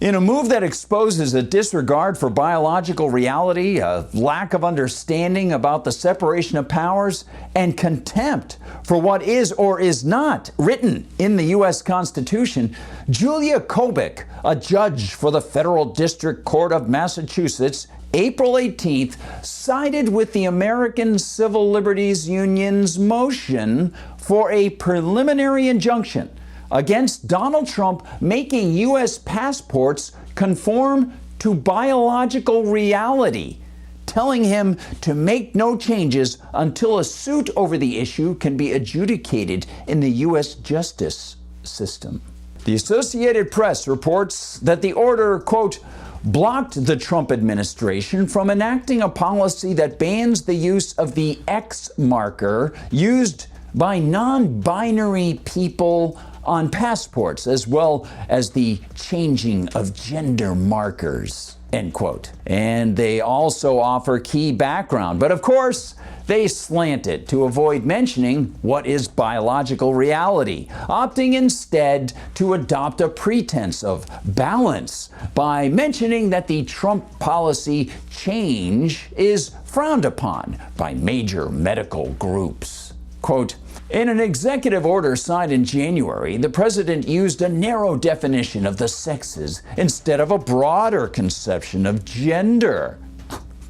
In a move that exposes a disregard for biological reality, a lack of understanding about the separation of powers, and contempt for what is or is not written in the U.S. Constitution, Julia Kobick, a judge for the Federal District Court of Massachusetts, April 18th, sided with the American Civil Liberties Union's motion for a preliminary injunction against Donald Trump making U.S. passports conform to biological reality, telling him to make no changes until a suit over the issue can be adjudicated in the U.S. justice system. The Associated Press reports that the order, quote, blocked the Trump administration from enacting a policy that bans the use of the X marker used by non-binary people on passports, as well as the changing of gender markers, end quote. And they also offer key background, but of course, they slant it to avoid mentioning what is biological reality, opting instead to adopt a pretense of balance by mentioning that the Trump policy change is frowned upon by major medical groups. Quote, in an executive order signed in January, the president used a narrow definition of the sexes instead of a broader conception of gender.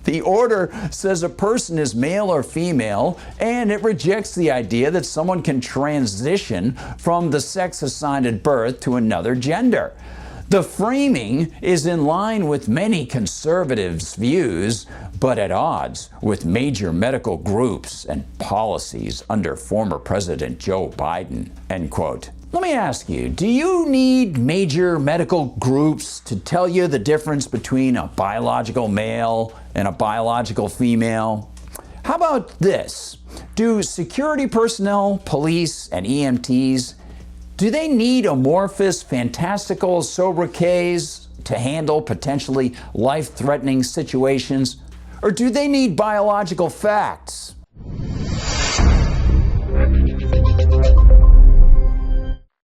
The order says a person is male or female, and it rejects the idea that someone can transition from the sex assigned at birth to another gender. The framing is in line with many conservatives' views, but at odds with major medical groups and policies under former President Joe Biden, end quote. Let me ask you, do you need major medical groups to tell you the difference between a biological male and a biological female? How about this? Do security personnel, police, and EMTs, do they need amorphous, fantastical sobriquets to handle potentially life-threatening situations? Or do they need biological facts?